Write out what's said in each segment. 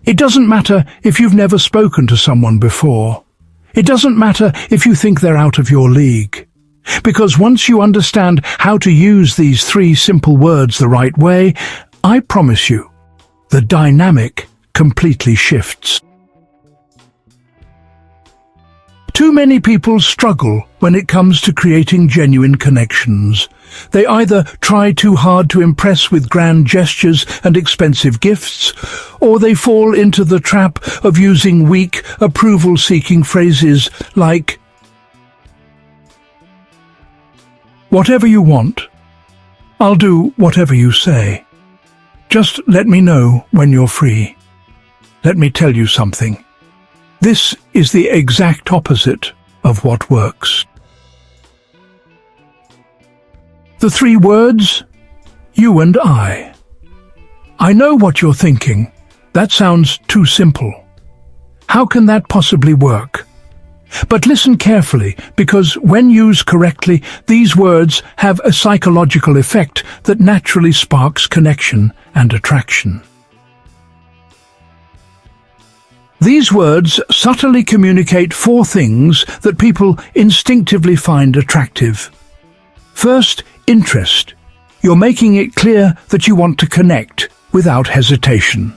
It doesn't matter if you've never spoken to someone before. It doesn't matter if you think they're out of your league. Because once you understand how to use these 3 simple words the right way, I promise you, the dynamic completely shifts. Too many people struggle when it comes to creating genuine connections. They either try too hard to impress with grand gestures and expensive gifts, or they fall into the trap of using weak, approval-seeking phrases like, "Whatever you want, I'll do whatever you say. Just let me know when you're free. Let me tell you something." This is the exact opposite of what works. The 3 words, you and I. I know what you're thinking. That sounds too simple. How can that possibly work? But listen carefully, because when used correctly, these words have a psychological effect that naturally sparks connection and attraction. These words subtly communicate 4 things that people instinctively find attractive. First, interest. You're making it clear that you want to connect without hesitation.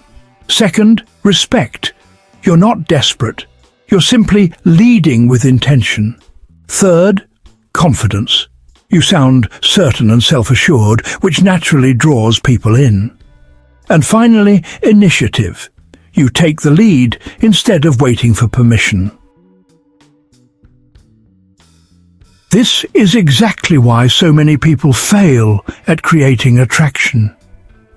Second, respect. You're not desperate. You're simply leading with intention. Third, confidence. You sound certain and self-assured, which naturally draws people in. And finally, initiative. You take the lead instead of waiting for permission. This is exactly why so many people fail at creating attraction.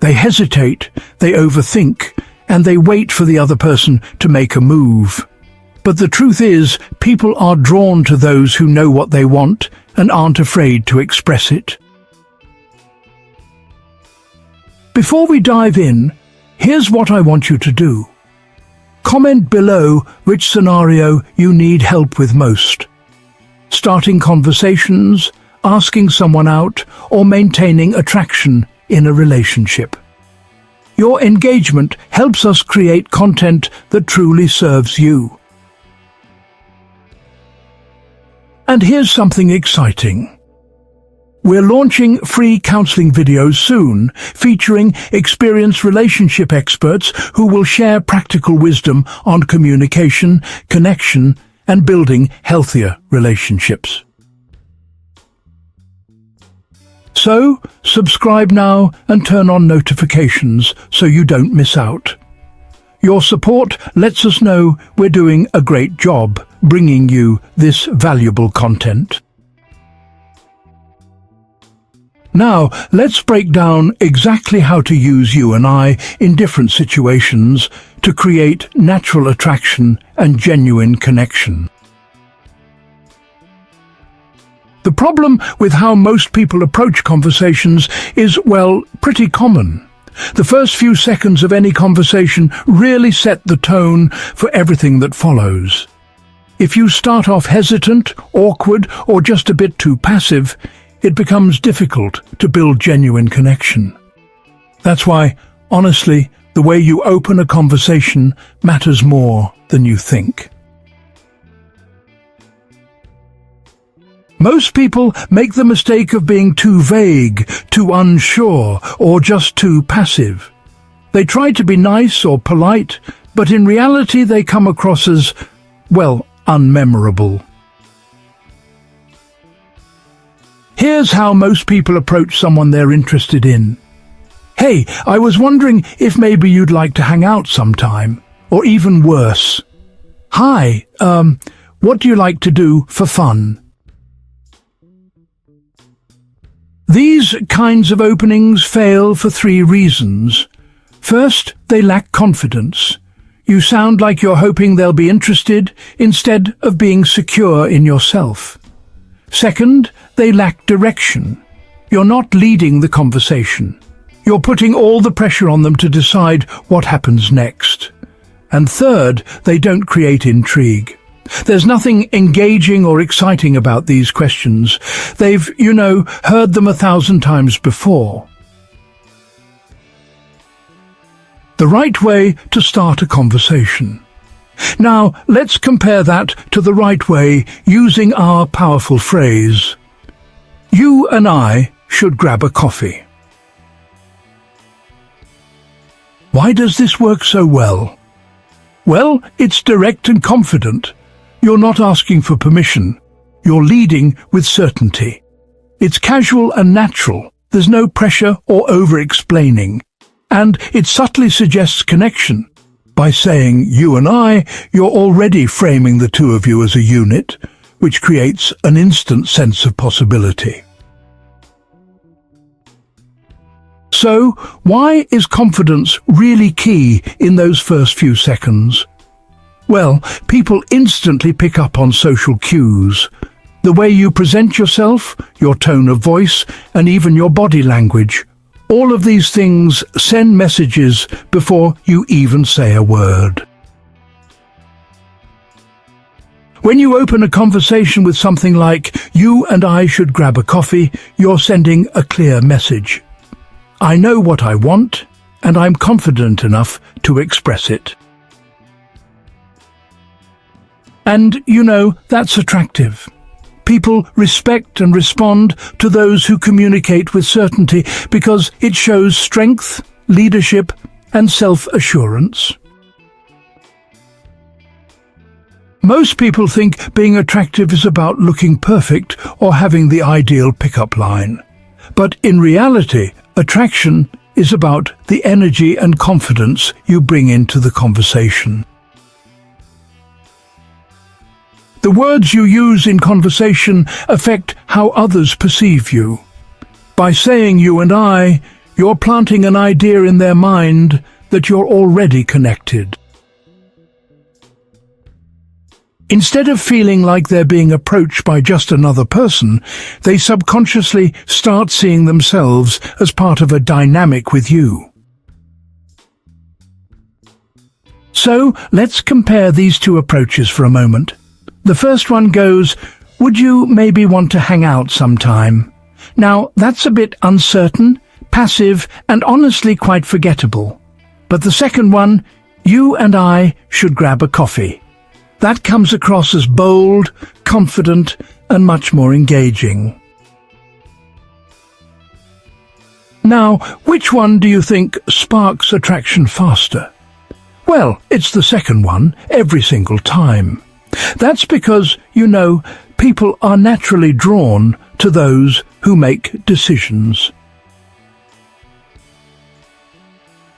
They hesitate, they overthink, and they wait for the other person to make a move. But the truth is, people are drawn to those who know what they want and aren't afraid to express it. Before we dive in, here's what I want you to do. Comment below which scenario you need help with most. Starting conversations, asking someone out, or maintaining attraction in a relationship. Your engagement helps us create content that truly serves you. And here's something exciting. We're launching free counseling videos soon, featuring experienced relationship experts who will share practical wisdom on communication, connection, and building healthier relationships. So, subscribe now and turn on notifications so you don't miss out. Your support lets us know we're doing a great job bringing you this valuable content. Now, let's break down exactly how to use you and I in different situations to create natural attraction and genuine connection. The problem with how most people approach conversations is, well, pretty common. The first few seconds of any conversation really set the tone for everything that follows. If you start off hesitant, awkward, or just a bit too passive, it becomes difficult to build genuine connection. That's why, honestly, the way you open a conversation matters more than you think. Most people make the mistake of being too vague, too unsure, or just too passive. They try to be nice or polite, but in reality they come across as, well, unmemorable. Here's how most people approach someone they're interested in. "Hey, I was wondering if maybe you'd like to hang out sometime." Or even worse, "Hi, what do you like to do for fun?" These kinds of openings fail for 3 reasons. First, they lack confidence. You sound like you're hoping they'll be interested instead of being secure in yourself. Second, they lack direction. You're not leading the conversation. You're putting all the pressure on them to decide what happens next. And third, they don't create intrigue. There's nothing engaging or exciting about these questions. They've, heard them 1,000 times before. The right way to start a conversation. Now, let's compare that to the right way using our powerful phrase, "You and I should grab a coffee." Why does this work so well? Well, it's direct and confident. You're not asking for permission. You're leading with certainty. It's casual and natural. There's no pressure or over-explaining. And it subtly suggests connection. By saying "you and I," you're already framing the two of you as a unit, which creates an instant sense of possibility. So, why is confidence really key in those first few seconds? Well, people instantly pick up on social cues. The way you present yourself, your tone of voice, and even your body language. All of these things send messages before you even say a word. When you open a conversation with something like, "You and I should grab a coffee," you're sending a clear message. I know what I want, and I'm confident enough to express it. And, that's attractive. People respect and respond to those who communicate with certainty because it shows strength, leadership, and self-assurance. Most people think being attractive is about looking perfect or having the ideal pickup line. But in reality, attraction is about the energy and confidence you bring into the conversation. The words you use in conversation affect how others perceive you. By saying "you and I," you're planting an idea in their mind that you're already connected. Instead of feeling like they're being approached by just another person, they subconsciously start seeing themselves as part of a dynamic with you. So, let's compare these two approaches for a moment. The first one goes, "Would you maybe want to hang out sometime?" Now, that's a bit uncertain, passive, and honestly quite forgettable. But the second one, "You and I should grab a coffee." That comes across as bold, confident, and much more engaging. Now, which one do you think sparks attraction faster? Well, it's the second one, every single time. That's because, people are naturally drawn to those who make decisions.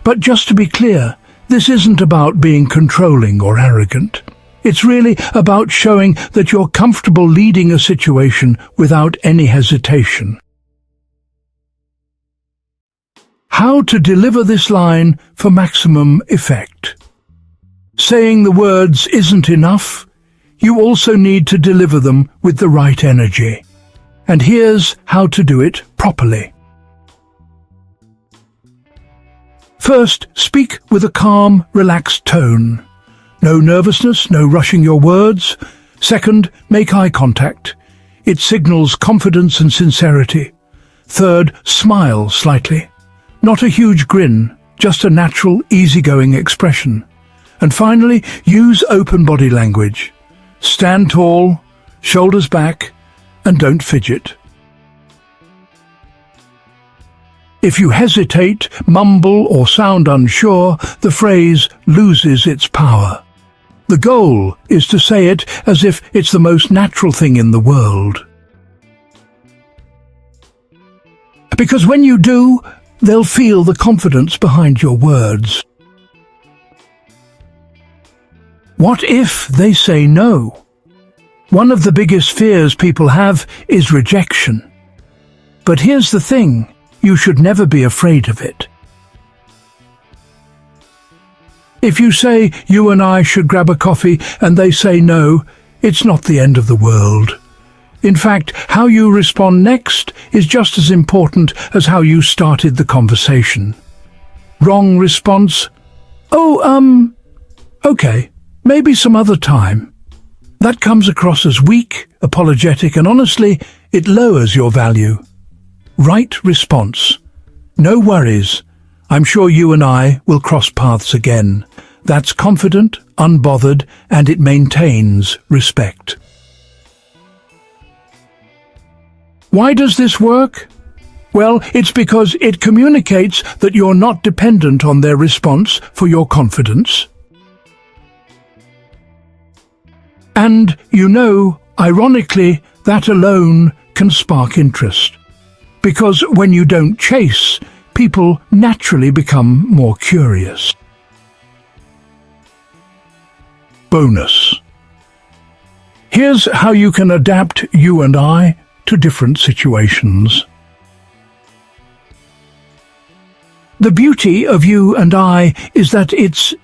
But just to be clear, this isn't about being controlling or arrogant. It's really about showing that you're comfortable leading a situation without any hesitation. How to deliver this line for maximum effect? Saying the words isn't enough. You also need to deliver them with the right energy. And here's how to do it properly. First, speak with a calm, relaxed tone. No nervousness, no rushing your words. Second, make eye contact. It signals confidence and sincerity. Third, smile slightly. Not a huge grin, just a natural, easygoing expression. And finally, use open body language. Stand tall, shoulders back, and don't fidget. If you hesitate, mumble, or sound unsure, the phrase loses its power. The goal is to say it as if it's the most natural thing in the world. Because when you do, they'll feel the confidence behind your words. What if they say no? One of the biggest fears people have is rejection. But here's the thing, you should never be afraid of it. If you say "you and I should grab a coffee" and they say no, it's not the end of the world. In fact, how you respond next is just as important as how you started the conversation. Wrong response? Okay, maybe some other time. That comes across as weak, apologetic, and honestly, it lowers your value. Right response. No worries. I'm sure you and I will cross paths again. That's confident, unbothered, and it maintains respect. Why does this work? Well, it's because it communicates that you're not dependent on their response for your confidence. And, ironically, that alone can spark interest. Because when you don't chase, people naturally become more curious. Bonus. Here's how you can adapt you and I to different situations. The beauty of you and I is that it's,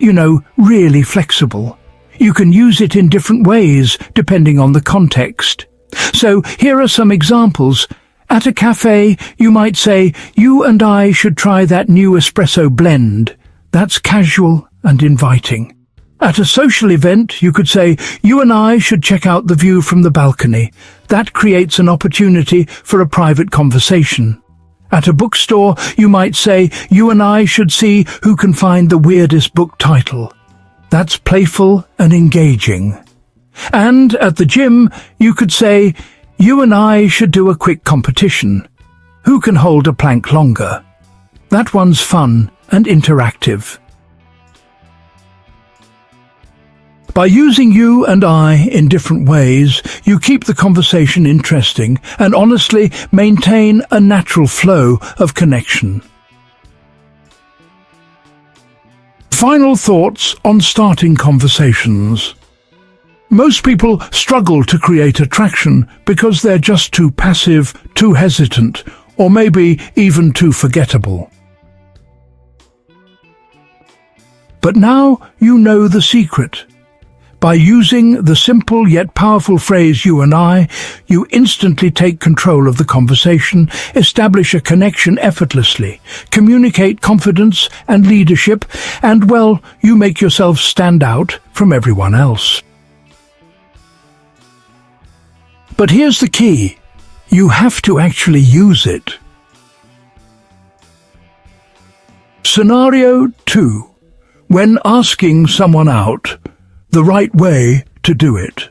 really flexible. You can use it in different ways depending on the context. So here are some examples. At a cafe, you might say, "You and I should try that new espresso blend." That's casual and inviting. At a social event, you could say, "You and I should check out the view from the balcony." That creates an opportunity for a private conversation. At a bookstore, you might say, "You and I should see who can find the weirdest book title." That's playful and engaging. And at the gym, you could say, "You and I should do a quick competition. Who can hold a plank longer?" That one's fun and interactive. By using you and I in different ways, you keep the conversation interesting and honestly maintain a natural flow of connection. Final thoughts on starting conversations. Most people struggle to create attraction because they're just too passive, too hesitant, or maybe even too forgettable. But now you know the secret. By using the simple yet powerful phrase "you and I," you instantly take control of the conversation, establish a connection effortlessly, communicate confidence and leadership, and, you make yourself stand out from everyone else. But here's the key. You have to actually use it. Scenario 2. When asking someone out, the right way to do it.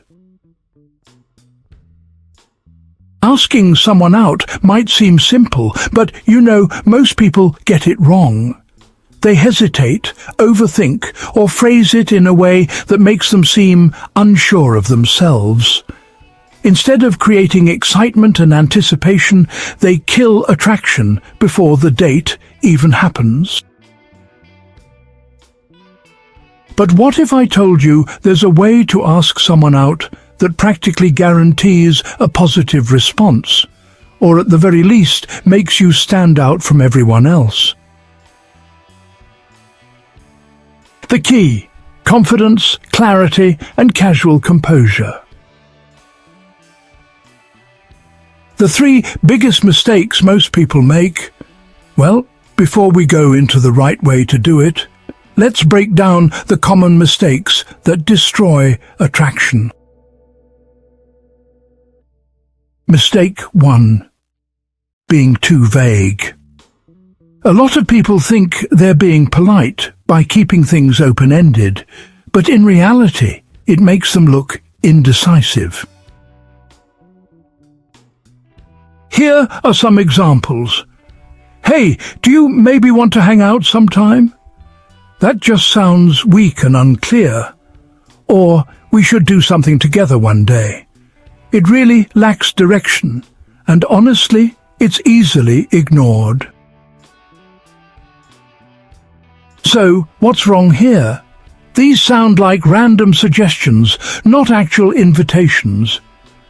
Asking someone out might seem simple, but most people get it wrong. They hesitate, overthink, or phrase it in a way that makes them seem unsure of themselves. Instead of creating excitement and anticipation, they kill attraction before the date even happens. But what if I told you there's a way to ask someone out that practically guarantees a positive response, or at the very least makes you stand out from everyone else? The key: confidence, clarity, and casual composure. The 3 biggest mistakes most people make. Before we go into the right way to do it, let's break down the common mistakes that destroy attraction. Mistake 1. Being too vague. A lot of people think they're being polite by keeping things open-ended, but in reality, it makes them look indecisive. Here are some examples. "Hey, do you maybe want to hang out sometime?" That just sounds weak and unclear. Or, "We should do something together one day." It really lacks direction, and honestly, it's easily ignored. So, what's wrong here? These sound like random suggestions, not actual invitations.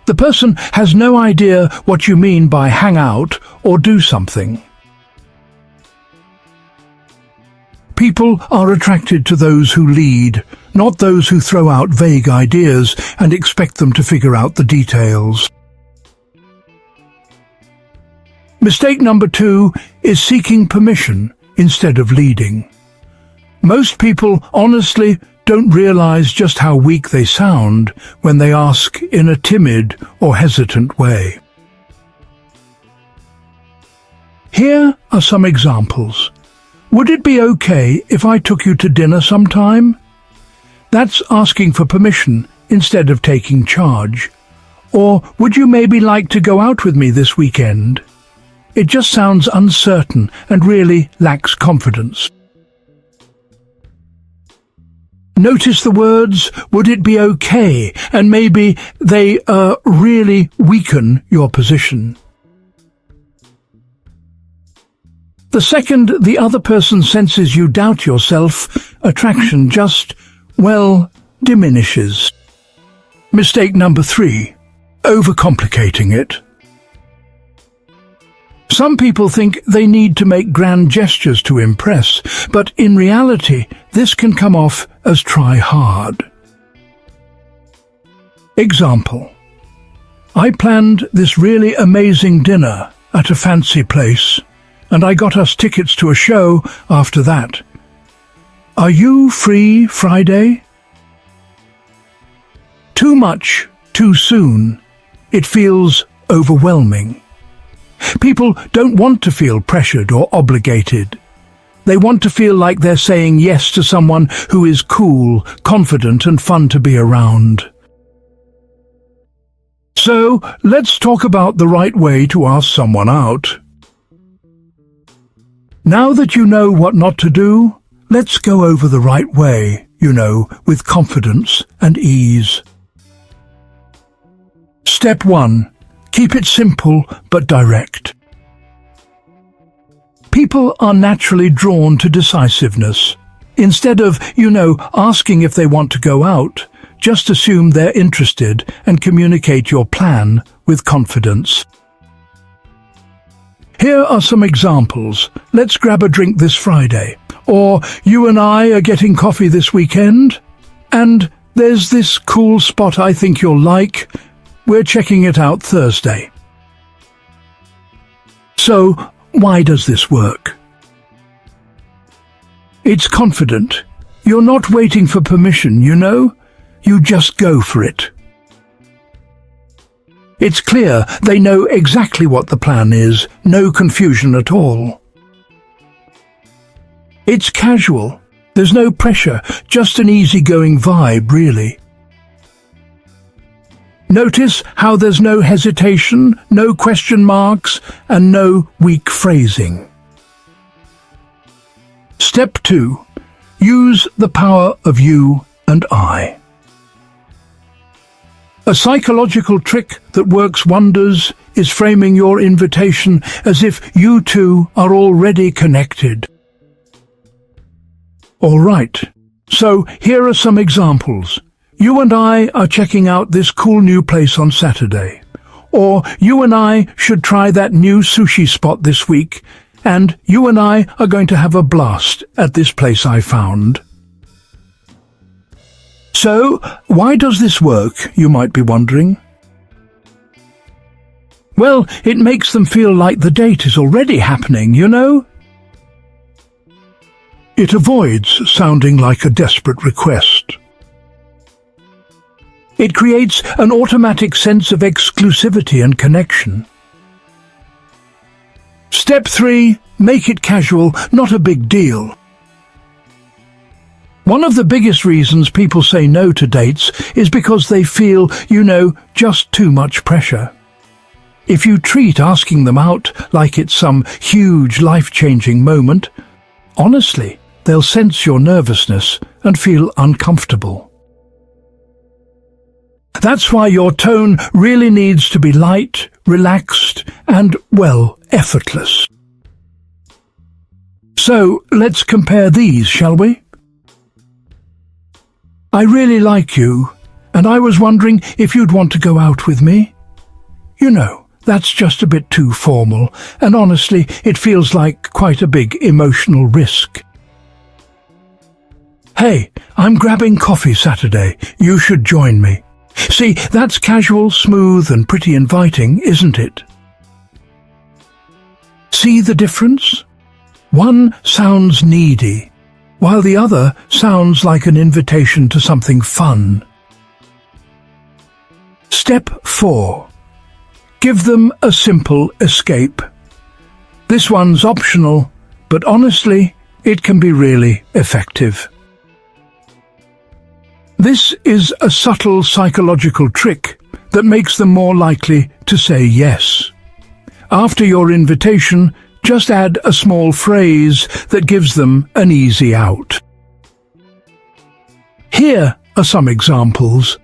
The person has no idea what you mean by hang out or do something. People are attracted to those who lead, not those who throw out vague ideas and expect them to figure out the details. Mistake number 2 is seeking permission instead of leading. Most people honestly don't realize just how weak they sound when they ask in a timid or hesitant way. Here are some examples. Would it be okay if I took you to dinner sometime? That's asking for permission instead of taking charge. Or would you maybe like to go out with me this weekend? It just sounds uncertain and really lacks confidence. Notice the words, would it be okay, and maybe they really weaken your position. The second the other person senses you doubt yourself, attraction just, diminishes. Mistake number 3, overcomplicating it. Some people think they need to make grand gestures to impress, but in reality, this can come off as try hard. Example: I planned this really amazing dinner at a fancy place, and I got us tickets to a show after that. Are you free Friday? Too much, too soon. It feels overwhelming. People don't want to feel pressured or obligated. They want to feel like they're saying yes to someone who is cool, confident, and fun to be around. So, let's talk about the right way to ask someone out. Now that you know what not to do, let's go over the right way, with confidence and ease. Step 1. Keep it simple but direct. People are naturally drawn to decisiveness. Instead of, asking if they want to go out, just assume they're interested and communicate your plan with confidence. Here are some examples. Let's grab a drink this Friday. Or, you and I are getting coffee this weekend. And there's this cool spot I think you'll like. We're checking it out Thursday. So, why does this work? It's confident. You're not waiting for permission, You just go for it. It's clear they know exactly what the plan is, no confusion at all. It's casual. There's no pressure, just an easygoing vibe, really. Notice how there's no hesitation, no question marks, and no weak phrasing. Step 2. Use the power of you and I. A psychological trick that works wonders is framing your invitation as if you two are already connected. All right, so here are some examples. You and I are checking out this cool new place on Saturday. Or you and I should try that new sushi spot this week, and you and I are going to have a blast at this place I found. So, why does this work, you might be wondering? Well, it makes them feel like the date is already happening, It avoids sounding like a desperate request. It creates an automatic sense of exclusivity and connection. Step 3. Make it casual, not a big deal. One of the biggest reasons people say no to dates is because they feel, just too much pressure. If you treat asking them out like it's some huge life-changing moment, honestly, they'll sense your nervousness and feel uncomfortable. That's why your tone really needs to be light, relaxed, and, effortless. So, let's compare these, shall we? I really like you, and I was wondering if you'd want to go out with me. That's just a bit too formal, and honestly, it feels like quite a big emotional risk. Hey, I'm grabbing coffee Saturday. You should join me. See, that's casual, smooth, and pretty inviting, isn't it? See the difference? One sounds needy, while the other sounds like an invitation to something fun. Step 4. Give them a simple escape. This one's optional, but honestly, it can be really effective. This is a subtle psychological trick that makes them more likely to say yes. After your invitation, just add a small phrase that gives them an easy out. Here are some examples.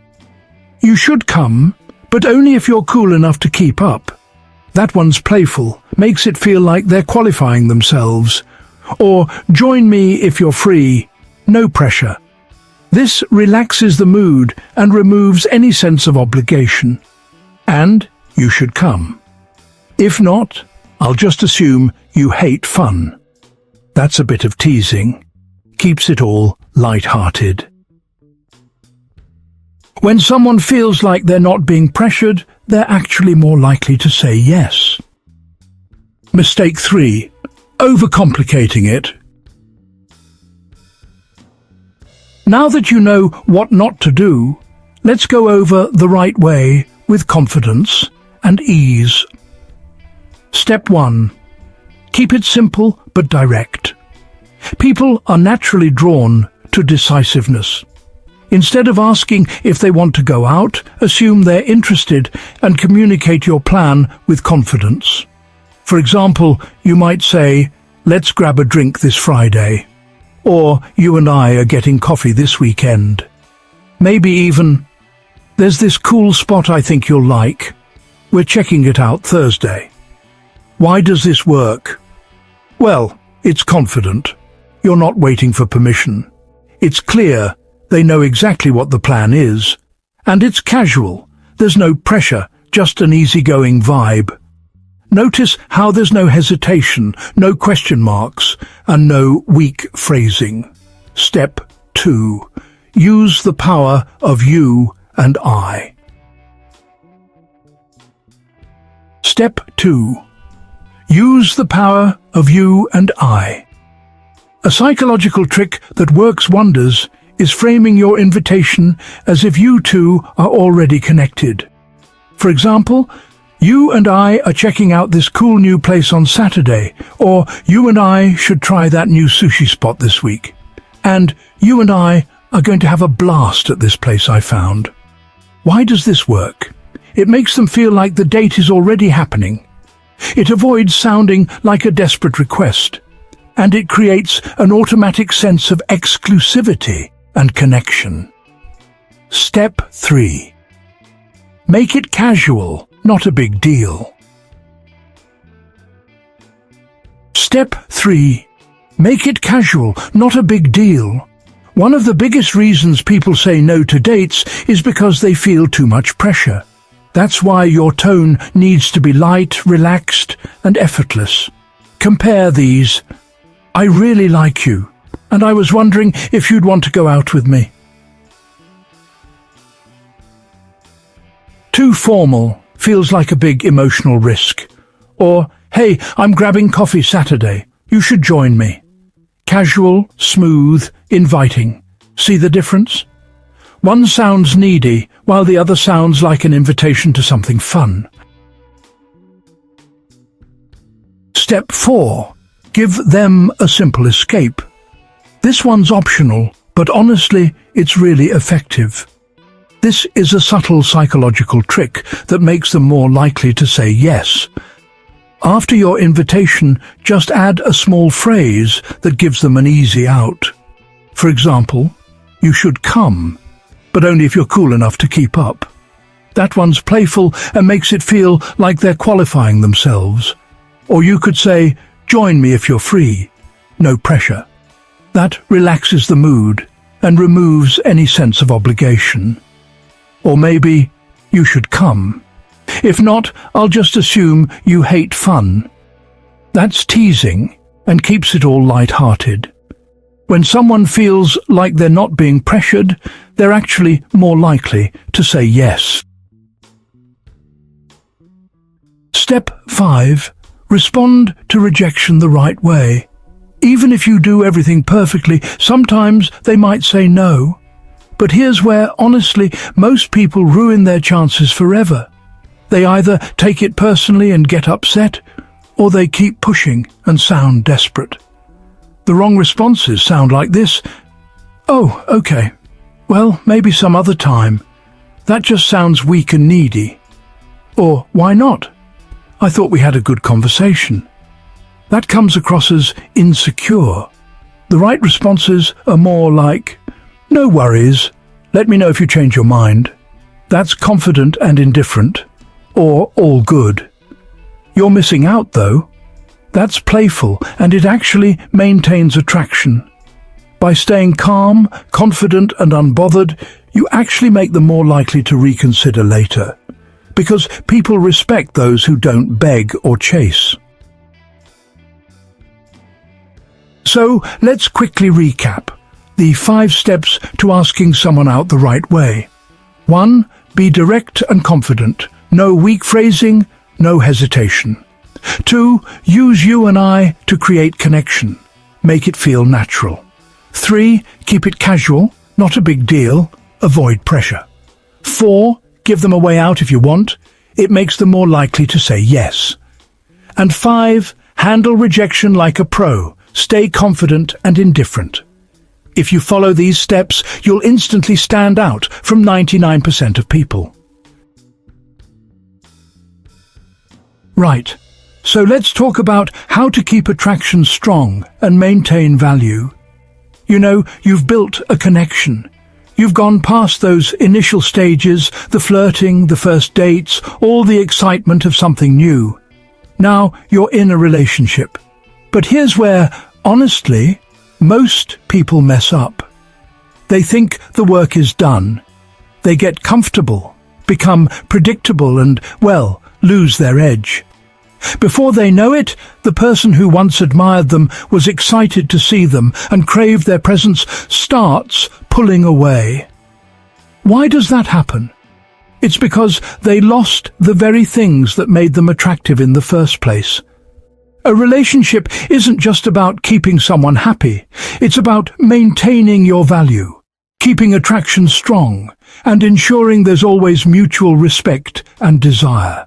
You should come, but only if you're cool enough to keep up. That one's playful, makes it feel like they're qualifying themselves. Or, join me if you're free, no pressure. This relaxes the mood and removes any sense of obligation. And you should come. If not, I'll just assume you hate fun. That's a bit of teasing. Keeps it all light-hearted. When someone feels like they're not being pressured, they're actually more likely to say yes. Mistake 3. Overcomplicating it. Now that you know what not to do, let's go over the right way with confidence and ease. Step 1. Keep it simple but direct. People are naturally drawn to decisiveness. Instead of asking if they want to go out, assume they're interested and communicate your plan with confidence. For example, you might say, "Let's grab a drink this Friday." Or, "You and I are getting coffee this weekend." Maybe even, "There's this cool spot I think you'll like. We're checking it out Thursday." Why does this work? Well, it's confident. You're not waiting for permission. It's clear. They know exactly what the plan is. And it's casual. There's no pressure, just an easygoing vibe. Notice how there's no hesitation, no question marks, and no weak phrasing. Step 2. Use the power of you and I. Step 2. Use the power of you and I. A psychological trick that works wonders is framing your invitation as if you two are already connected. For example, "You and I are checking out this cool new place on Saturday," or "You and I should try that new sushi spot this week," and "You and I are going to have a blast at this place I found." Why does this work? It makes them feel like the date is already happening. It avoids sounding like a desperate request, and it creates an automatic sense of exclusivity and connection. Step 3. Make it casual, not a big deal. Step 3. Make it casual, not a big deal. One of the biggest reasons people say no to dates is because they feel too much pressure. That's why your tone needs to be light, relaxed, and effortless. Compare these. "I really like you, and I was wondering if you'd want to go out with me." Too formal feels like a big emotional risk. Or, "Hey, I'm grabbing coffee Saturday. You should join me." Casual, smooth, inviting. See the difference? One sounds needy, while the other sounds like an invitation to something fun. Step 4. Give them a simple escape. This one's optional, but honestly, it's really effective. This is a subtle psychological trick that makes them more likely to say yes. After your invitation, just add a small phrase that gives them an easy out. For example, "You should come, but only if you're cool enough to keep up." That one's playful and makes it feel like they're qualifying themselves. Or you could say, "Join me if you're free." No pressure. That relaxes the mood and removes any sense of obligation. Or maybe, "You should come. If not, I'll just assume you hate fun." That's teasing and keeps it all light-hearted. When someone feels like they're not being pressured, they're actually more likely to say yes. Step 5. Respond to rejection the right way. Even if you do everything perfectly, sometimes they might say no. But here's where, honestly, most people ruin their chances forever. They either take it personally and get upset, or they keep pushing and sound desperate. The wrong responses sound like this: "Oh, okay. Well, maybe some other time. That just sounds weak and needy." Or, "Why not? I thought we had a good conversation." That comes across as insecure. The right responses are more like, "No worries. Let me know if you change your mind." That's confident and indifferent. Or, "All good." You're missing out, though. That's playful, and it actually maintains attraction. By staying calm, confident, and unbothered, you actually make them more likely to reconsider later. Because people respect those who don't beg or chase. So, let's quickly recap the 5 steps to asking someone out the right way. 1. Be direct and confident. No weak phrasing, no hesitation. 2. Use you and I to create connection. Make it feel natural. 3. Keep it casual, not a big deal. Avoid pressure. 4. Give them a way out if you want. It makes them more likely to say yes. And 5. Handle rejection like a pro. Stay confident and indifferent. If you follow these steps, you'll instantly stand out from 99% of people. Right, so let's talk about how to keep attraction strong and maintain value. You know, you've built a connection. You've gone past those initial stages, the flirting, the first dates, all the excitement of something new. Now you're in a relationship. But here's where, honestly, most people mess up. They think the work is done. They get comfortable, become predictable and, well, lose their edge. Before they know it, the person who once admired them, was excited to see them and craved their presence, starts pulling away. Why does that happen? It's because they lost the very things that made them attractive in the first place. A relationship isn't just about keeping someone happy. It's about maintaining your value, keeping attraction strong, and ensuring there's always mutual respect and desire.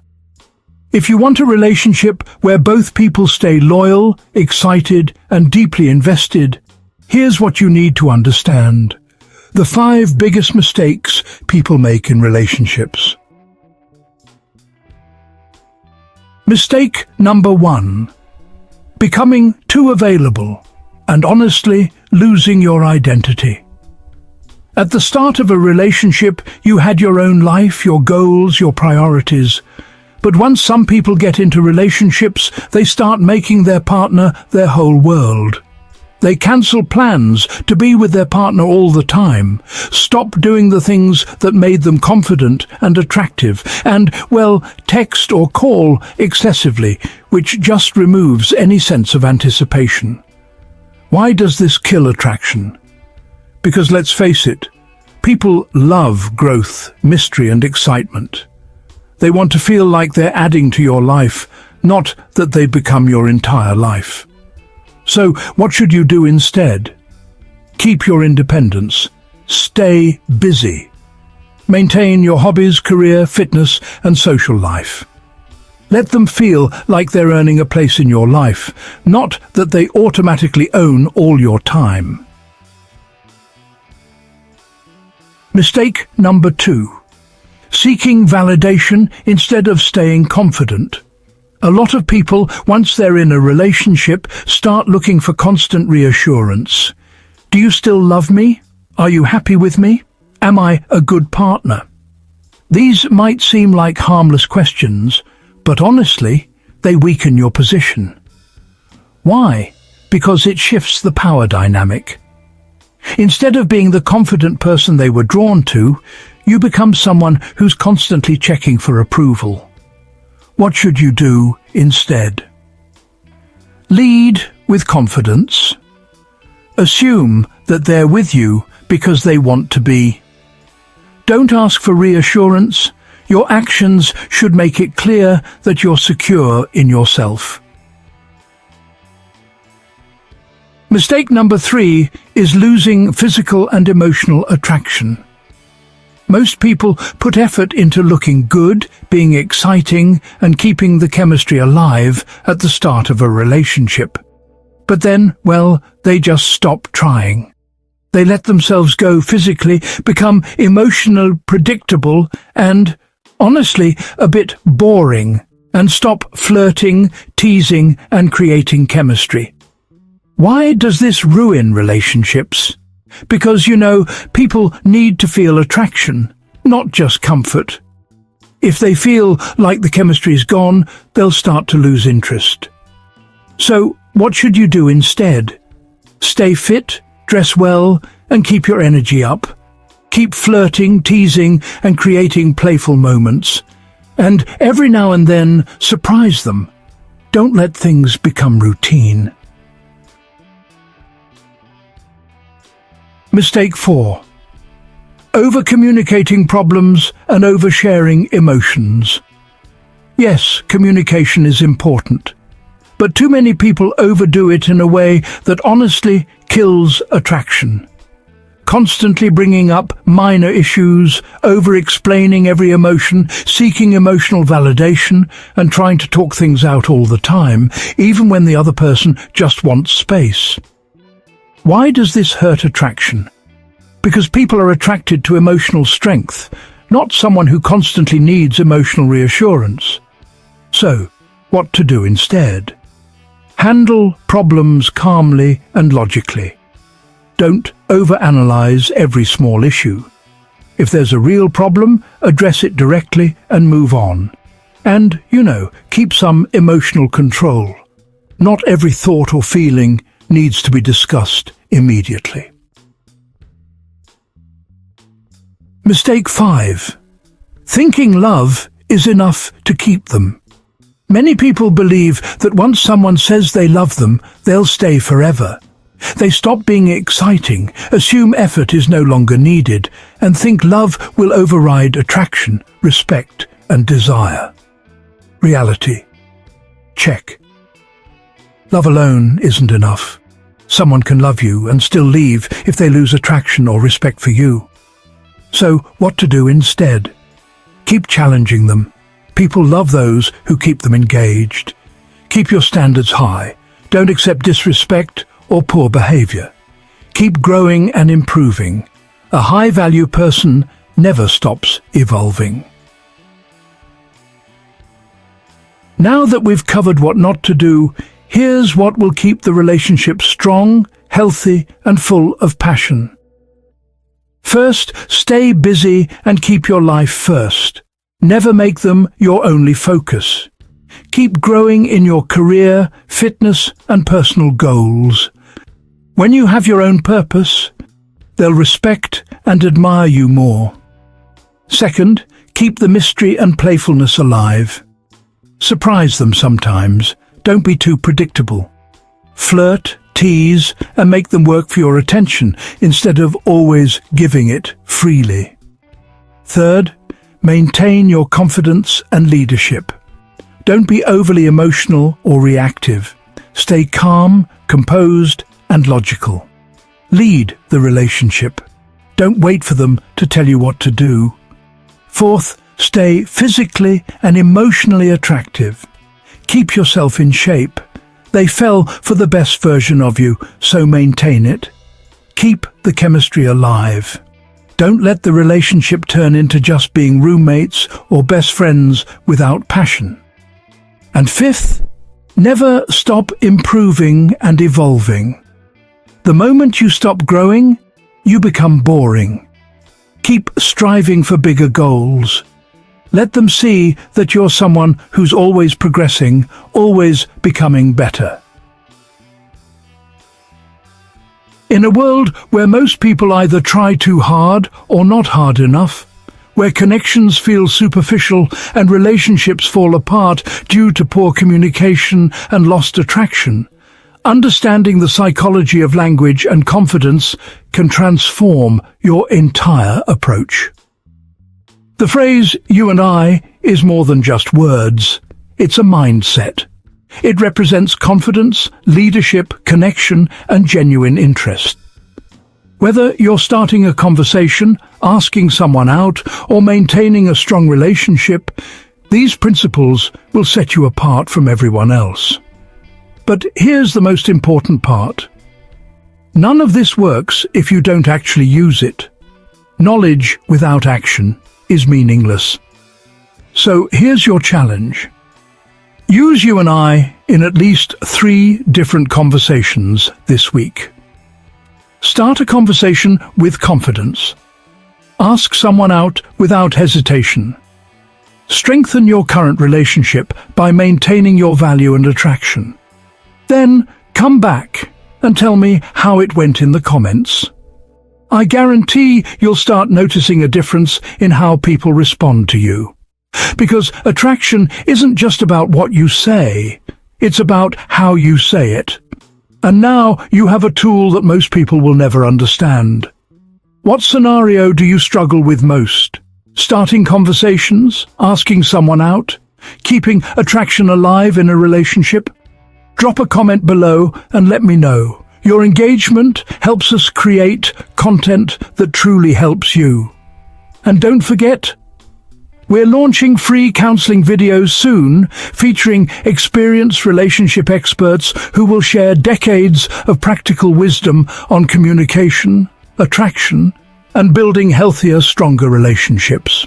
If you want a relationship where both people stay loyal, excited, and deeply invested, here's what you need to understand: the 5 biggest mistakes people make in relationships. Mistake number 1. Becoming too available and honestly losing your identity. At the start of a relationship, you had your own life, your goals, your priorities. But once some people get into relationships, they start making their partner their whole world. They cancel plans to be with their partner all the time, stop doing the things that made them confident and attractive, and, well, text or call excessively, which just removes any sense of anticipation. Why does this kill attraction? Because let's face it, people love growth, mystery, and excitement. They want to feel like they're adding to your life, not that they become your entire life. So, what should you do instead? Keep your independence. Stay busy. Maintain your hobbies, career, fitness, and social life. Let them feel like they're earning a place in your life, not that they automatically own all your time. Mistake number 2. Seeking validation instead of staying confident. A lot of people, once they're in a relationship, start looking for constant reassurance. Do you still love me? Are you happy with me? Am I a good partner? These might seem like harmless questions, but honestly, they weaken your position. Why? Because it shifts the power dynamic. Instead of being the confident person they were drawn to, you become someone who's constantly checking for approval. What should you do instead? Lead with confidence. Assume that they're with you because they want to be. Don't ask for reassurance. Your actions should make it clear that you're secure in yourself. Mistake number 3 is losing physical and emotional attraction. Most people put effort into looking good, being exciting, and keeping the chemistry alive at the start of a relationship. But then, well, they just stop trying. They let themselves go physically, become emotionally predictable and, honestly, a bit boring, and stop flirting, teasing, and creating chemistry. Why does this ruin relationships? Because, people need to feel attraction, not just comfort. If they feel like the chemistry is gone, they'll start to lose interest. So, what should you do instead? Stay fit, dress well, and keep your energy up. Keep flirting, teasing, and creating playful moments. And every now and then, surprise them. Don't let things become routine. Mistake 4. Over-communicating problems and oversharing emotions. Yes, communication is important, but too many people overdo it in a way that honestly kills attraction. Constantly bringing up minor issues, over-explaining every emotion, seeking emotional validation, and trying to talk things out all the time, even when the other person just wants space. Why does this hurt attraction? Because people are attracted to emotional strength, not someone who constantly needs emotional reassurance. So, what to do instead? Handle problems calmly and logically. Don't overanalyze every small issue. If there's a real problem, address it directly and move on. And, keep some emotional control. Not every thought or feeling needs to be discussed immediately. Mistake 5. Thinking love is enough to keep them. Many people believe that once someone says they love them, they'll stay forever. They stop being exciting, assume effort is no longer needed, and think love will override attraction, respect, and desire. Reality. Check. Love alone isn't enough. Someone can love you and still leave if they lose attraction or respect for you. So, what to do instead? Keep challenging them. People love those who keep them engaged. Keep your standards high. Don't accept disrespect or poor behavior. Keep growing and improving. A high-value person never stops evolving. Now that we've covered what not to do, here's what will keep the relationship strong, healthy, and full of passion. First, stay busy and keep your life first. Never make them your only focus. Keep growing in your career, fitness, and personal goals. When you have your own purpose, they'll respect and admire you more. Second, keep the mystery and playfulness alive. Surprise them sometimes. Don't be too predictable. Flirt, tease, and make them work for your attention instead of always giving it freely. Third, maintain your confidence and leadership. Don't be overly emotional or reactive. Stay calm, composed, and logical. Lead the relationship. Don't wait for them to tell you what to do. Fourth, stay physically and emotionally attractive. Keep yourself in shape. They fell for the best version of you, so maintain it. Keep the chemistry alive. Don't let the relationship turn into just being roommates or best friends without passion. And fifth, never stop improving and evolving. The moment you stop growing, you become boring. Keep striving for bigger goals. Let them see that you're someone who's always progressing, always becoming better. In a world where most people either try too hard or not hard enough, where connections feel superficial and relationships fall apart due to poor communication and lost attraction, understanding the psychology of language and confidence can transform your entire approach. The phrase, "you and I," is more than just words. It's a mindset. It represents confidence, leadership, connection, and genuine interest. Whether you're starting a conversation, asking someone out, or maintaining a strong relationship, these principles will set you apart from everyone else. But here's the most important part. None of this works if you don't actually use it. Knowledge without action is meaningless. So here's your challenge. Use you and I in at least 3 different conversations this week. Start a conversation with confidence. Ask someone out without hesitation. Strengthen your current relationship by maintaining your value and attraction. Then come back and tell me how it went in the comments. I guarantee you'll start noticing a difference in how people respond to you. Because attraction isn't just about what you say, it's about how you say it. And now you have a tool that most people will never understand. What scenario do you struggle with most? Starting conversations? Asking someone out? Keeping attraction alive in a relationship? Drop a comment below and let me know. Your engagement helps us create content that truly helps you. And don't forget, we're launching free counseling videos soon, featuring experienced relationship experts who will share decades of practical wisdom on communication, attraction, and building healthier, stronger relationships.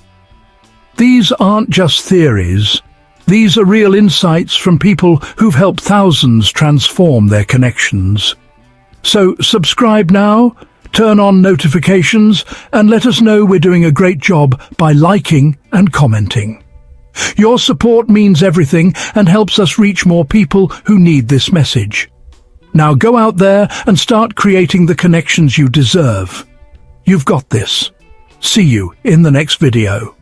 These aren't just theories. These are real insights from people who've helped thousands transform their connections. So subscribe now, turn on notifications, and let us know we're doing a great job by liking and commenting. Your support means everything and helps us reach more people who need this message. Now go out there and start creating the connections you deserve. You've got this. See you in the next video.